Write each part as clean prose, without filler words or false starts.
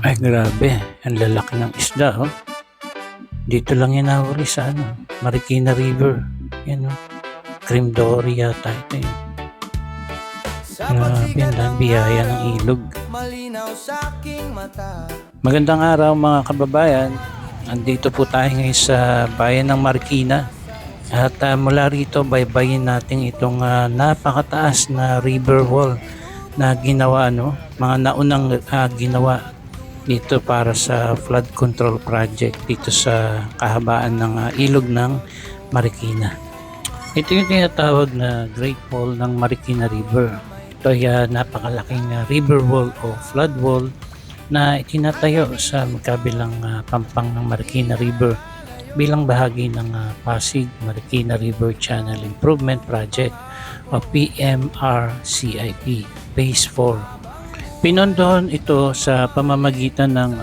Ay grabe, ang lalaki ng isda oh. Dito lang yan nahuli sa Marikina River. Yan oh. Cream Dory yata ito yun. Grabe, ang dami biyaya ng ilog. Magandang araw mga kababayan. Andito po tayo ngayon sa bayan ng Marikina. At mula rito baybayin natin itong napakataas na river wall na ginawa mga naunang ginawa dito para sa flood control project dito sa kahabaan ng ilog ng Marikina. Ito yung tinatawag na Great Wall ng Marikina River. Ito ay napakalaking river wall o flood wall na itinatayo sa magkabilang pampang ng Marikina River bilang bahagi ng Pasig Marikina River Channel Improvement Project o PMRCIP Phase 4. Pinondohan ito sa pamamagitan ng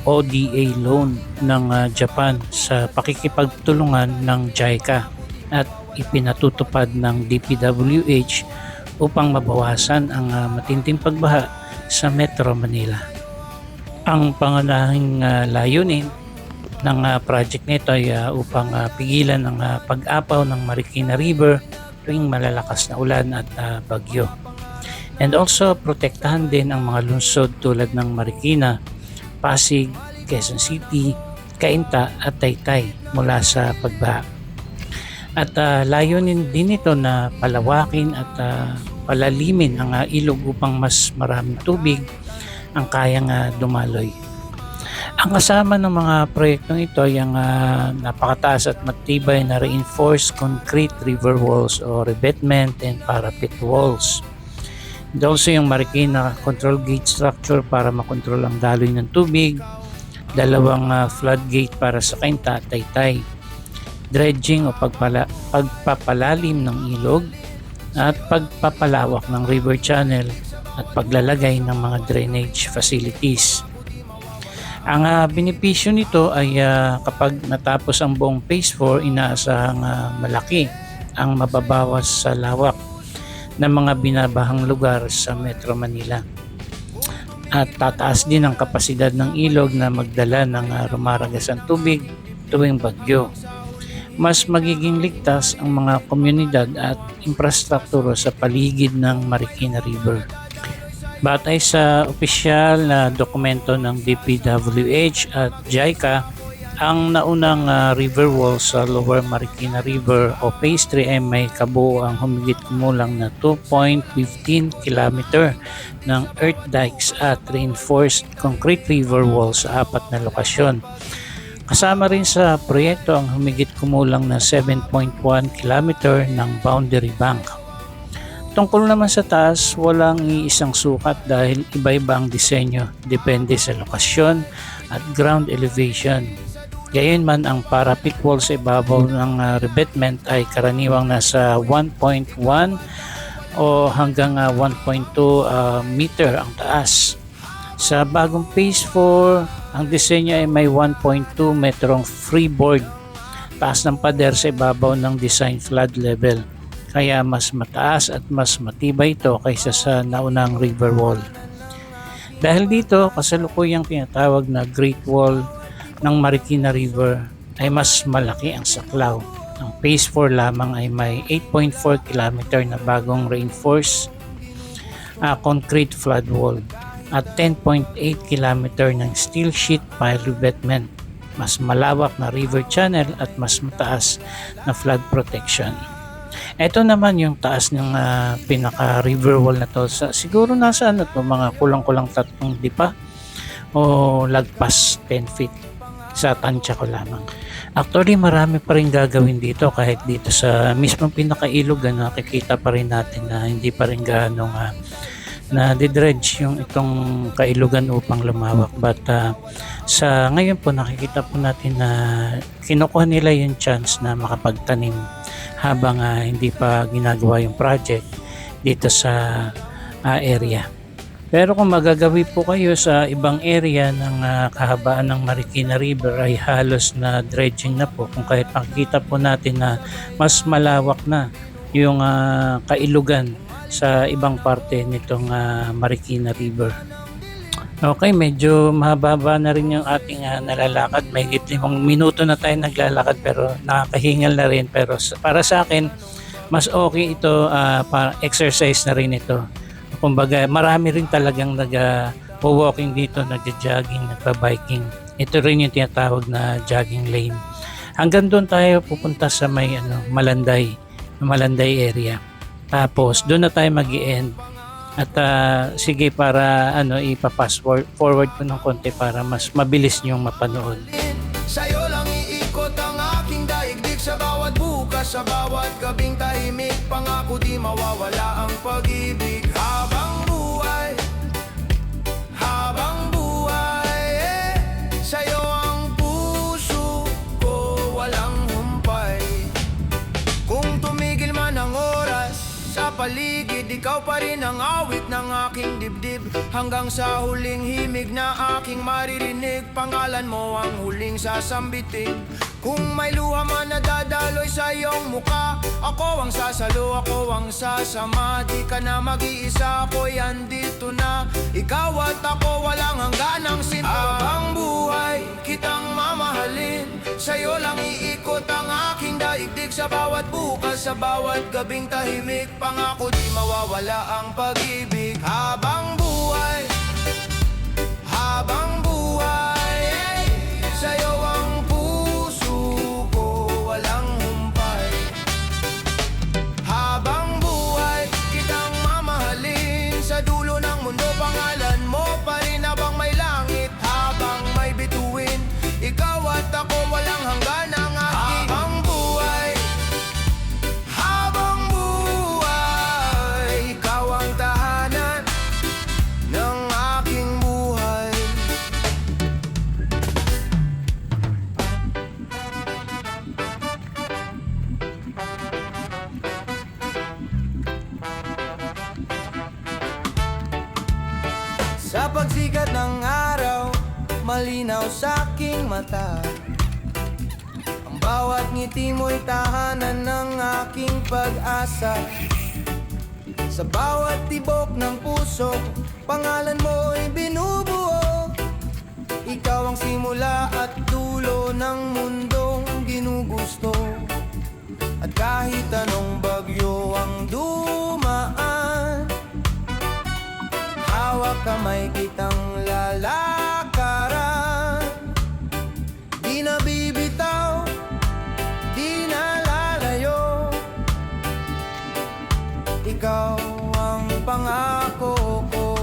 ODA loan ng Japan sa pakikipagtulungan ng JICA at ipinatutupad ng DPWH upang mabawasan ang matinding pagbaha sa Metro Manila. Ang pangunahing layunin ng project nito ay upang pigilan ang pag-apaw ng Marikina River tuwing malalakas na ulan at bagyo. And also protektahan din ang mga lungsod tulad ng Marikina, Pasig, Quezon City, Cainta at Taytay mula sa pagbaha. At layunin din ito na palawakin at palalimin ang ilog upang mas maraming tubig ang kayang dumaloy. Ang kasama ng mga proyektong ito ay ang napakataas at matibay na reinforced concrete river walls o revetment and parapet walls. And also yung Marikina control gate structure para makontrol ang daloy ng tubig, dalawang floodgate para sa Cainta at Taytay, dredging o pagpapalalim ng ilog at pagpapalawak ng river channel at paglalagay ng mga drainage facilities. Ang benepisyo nito ay kapag natapos ang buong Phase 4, inaasahang malaki ang mababawas sa lawak ng mga binabahang lugar sa Metro Manila. At tataas din ang kapasidad ng ilog na magdala ng rumaragasang tubig tuwing bagyo. Mas magiging ligtas ang mga komunidad at infrastruktura sa paligid ng Marikina River. Batay sa opisyal na dokumento ng DPWH at JICA, ang naunang river wall sa Lower Marikina River o Phase 3 ay may kabuuang humigit kumulang na 2.15 km ng earth dikes at reinforced concrete river wall sa 4 na lokasyon. Kasama rin sa proyekto ang humigit kumulang na 7.1 km ng boundary bank. Tungkol naman sa taas, walang iisang sukat dahil iba-iba ang disenyo, depende sa lokasyon at ground elevation. Gayunman ang parapet wall sa ibabaw ng revetment ay karaniwang nasa 1.1 o hanggang 1.2 meter ang taas. Sa bagong Phase 4, ang disenyo ay may 1.2 metrong freeboard, taas ng pader sa ibabaw ng design flood level. Kaya mas mataas at mas matibay ito kaysa sa naunang river wall. Dahil dito, kasalukuyang tinatawag na Great Wall ng Marikina River ay mas malaki ang saklaw. Ang Phase 4 lamang ay may 8.4 km na bagong reinforced concrete flood wall at 10.8 km ng steel sheet pile revetment, mas malawak na river channel at mas mataas na flood protection. Ito naman yung taas ng pinaka river wall na to. Siguro nasa mga kulang-kulang 3 dipa o lagpas 10 feet sa tansya ko lamang. Actually marami pa rin gagawin dito kahit dito sa mismong pinakailog nakikita pa rin natin na hindi pa rin gaano na dredge yung itong kailugan upang lumawak. But sa ngayon po nakikita po natin na kinukuha nila yung chance na makapagtanim habang hindi pa ginagawa yung project dito sa area. Pero kung magagawi po kayo sa ibang area ng kahabaan ng Marikina River ay halos na dredging na po, kung kahit makikita po natin na mas malawak na yung kailugan sa ibang parte nitong Marikina River. Okay, medyo mahaba na rin yung ating nalalakad. May 5 minuto na tayo naglalakad pero nakakahingal na rin. Pero para sa akin, mas okay ito, para exercise na rin ito. Kumbaga, marami rin talagang nag-walking dito, nagja-jogging, nagpa-biking. Ito rin yung tinatawag na jogging lane. Hanggang doon tayo pupunta sa may Malanday area. Tapos doon na tayo mag-i-end. At sige, para ipapass forward ko ng konti para mas mabilis niyong mapanood. Sa'yo lang iikot ang aking daigdig sa bawat bukas, sa bawat gabing tahimik. Pangako di mawawala ang pag-ibig habang buhay, sa'yo ang puso ko walang humpay. Kung tumigil man ang oras sa paligid, ikaw pa rin ang awit ng aking dibdib. Hanggang sa huling himig na aking maririnig, pangalan mo ang huling sasambitin. Kung may luha man na dadaloy sa iyong muka, ako ang sasalo, ako ang sasama. Di ka na mag-iisa, ako'y andito na. Ikaw at ako walang hangganang sinta. Habang buhay, kitang mamahalin. Sa'yo lang iikot ang aking daigdig sa bawat bukas, sa bawat gabing tahimik. Pangako di mawawala ang pag-ibig habang buhay, sa'yo ang puso ko walang humpay. Habang buhay, kitang mamahalin. Sa dulo ng mundo, pangalan mo pa rin habang may langit, habang may bituin. Ikaw at ako walang hanggan ang aking habang buhay, ikaw ang tahanan ng aking buhay. Sa pagsikat ng araw, malinaw sa aking mata. Ang bawat ngiti mo'y tahanan ng aking pag-asa. Sa bawat tibok ng puso, pangalan mo'y binubuo. Ikaw ang simula at dulo ng mundong ginugusto. At kahit anong bagyo ang dumaan, hawak kamay kitang lalakaran. Di na bibitaw, di na lalayo. Ikaw ang pangako ko.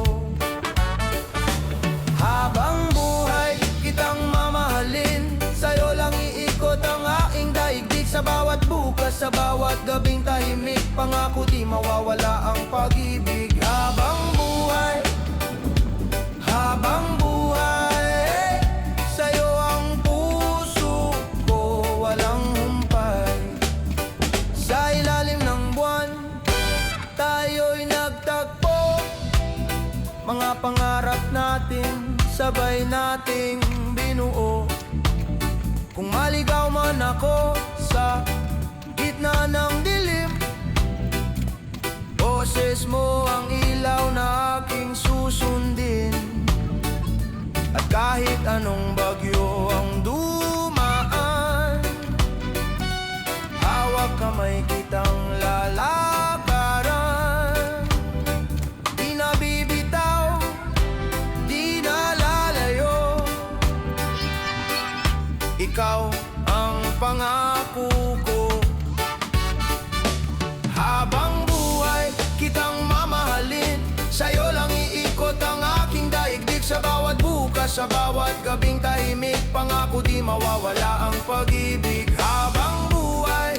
Habang buhay, kitang mamahalin. Sa'yo lang iikot ang aking daigdig sa bawat bukas, sa bawat gabing tahimik. Pangako di mawawala ang pag-ibig habang buhay, sa'yo ang puso ko walang humpay. Sa ilalim ng buwan, tayo'y nagtagpo. Mga pangarap natin, sabay nating binuo. Kung maligaw man ako sa gitna ng dilim, boses mo ang ilaw na aking susundin. At kahit anong bagyo ang dumaan, hawak kamay kitang lalakaran. Di na bibitaw, di na lalayo. Ikaw ang pangako ko. Habang buhay, kitang mamahalin. Sa'yo lang iikot ang aking daigdig sa bawat bukas, sa bawat gabing tahimik. Pangako di mawawala ang pag-ibig habang buhay,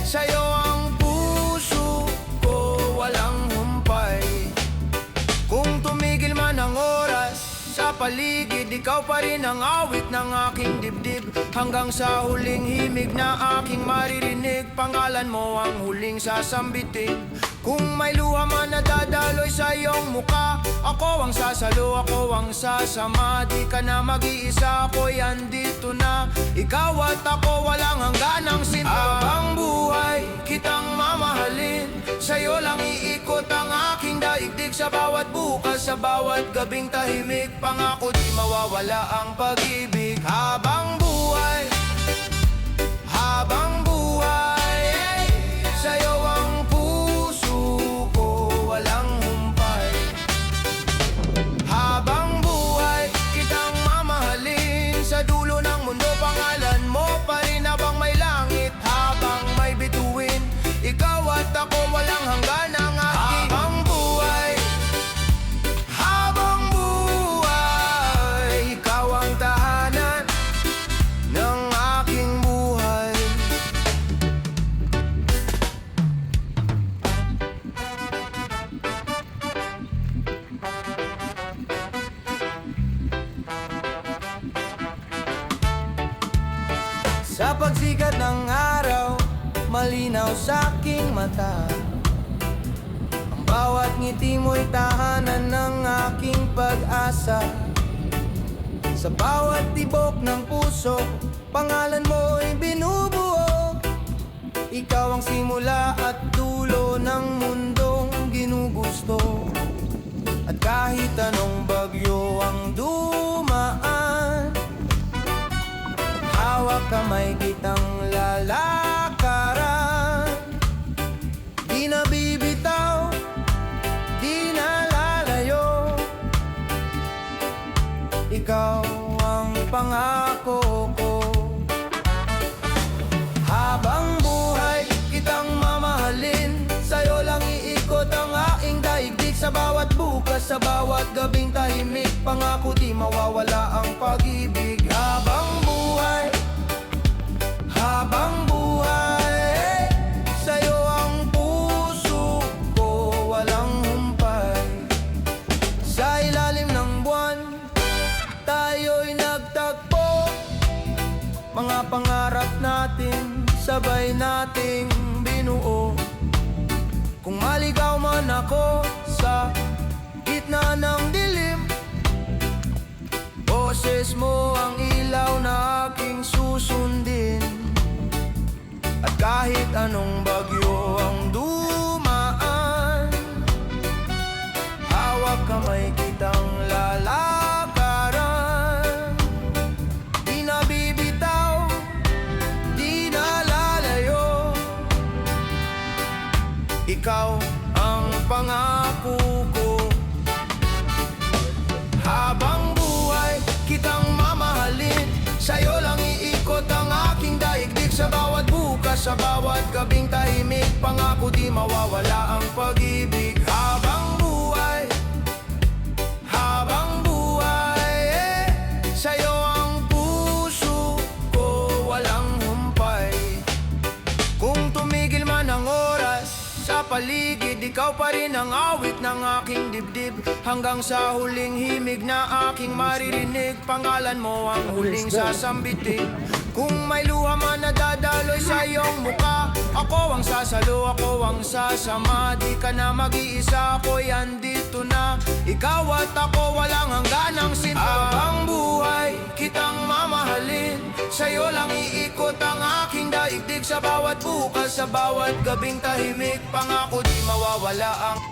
sa'yo ang puso ko walang humpay. Kung tumigil man ang oras sa paligid, ikaw pa rin ang awit ng aking dibdib. Hanggang sa huling himig na aking maririnig, pangalan mo ang huling sasambitin. Kung may luha man na dadaloy sa iyong muka. Ako ang sasalo, ako ang sasama. Di ka na mag-iisa, ako'y andito na. Ikaw at ako walang hangganang sinta. Habang buhay kitang mamahalin, sa'yo lang iikot ang aking daigdig. Sa bawat bukas, sa bawat gabing tahimik, pangako di mawawala ang pag-ibig. Habang buhay sa'yo ang puso ko walang humpay. Habang buhay kitang mamahalin, sa dulo ng mundo pangalan mo pa rin. Habang may langit, habang may bituin, ikaw at ako walang hanggan ang aking. Habang buhay, ikaw ang tahanan ng aking buhay. Sa pagsikat ng araw, malinaw sa aking mata. Ang bawat ngiti mo'y tahanan ng aking pag-asa. Sa bawat tibok ng puso, pangalan mo'y binubuo. Ikaw ang simula at dulo ng mundong ginugusto. At kahit anong bagyo ang dumaan, hawak kamay kitang lalakaran. Di na bibitaw, di na lalayo. Ikaw ang pangako ko. Habang buhay kitang mamahalin, sa'yo lang iikot ang aking daigdig. Sa bawat bukas, sa bawat gabing tahimik, pangako di mawawala ang pag-ibig. Habang buhay sa'yo ang puso ko walang humpay. Sa ilalim ng buwan, tayo'y nagtagpo. Mga pangarap natin, sabay nating binuo. Kung maligaw man ako sa gitna ng dilim, boses mo ang ilaw na aking susundin. At kahit anong bagyo ang dumaan, hawak kamay kitang lalakaran. Di na bibitaw, di na lalayo. Ikaw ang pangako ko. Habang buhay kitang mamahalin, sa'yo lang iikot ang aking daigdig. Sa bawat bukas, sa bawat gabing tahimik, pangako di mawawala ang pag-ibig. Habang buhay sa'yo ang puso ko walang humpay. Kung tumigil man ang oras sa paligid, ikaw pa rin ang awit ng aking dibdib. Hanggang sa huling himig na aking maririnig, pangalan mo ang huling sasambitin. Kung may luha man na dadaloy sa iyong muka, ako ang sasalo, ako ang sasama. Di ka na mag-iisa, ako'y andito na. Ikaw at ako walang hangganang sinta. Habang buhay kitang mamahalin, sa'yo lang iikot ang aking daigdig. Sa bawat bukas, sa bawat gabing tahimik, pangako di mawawala ang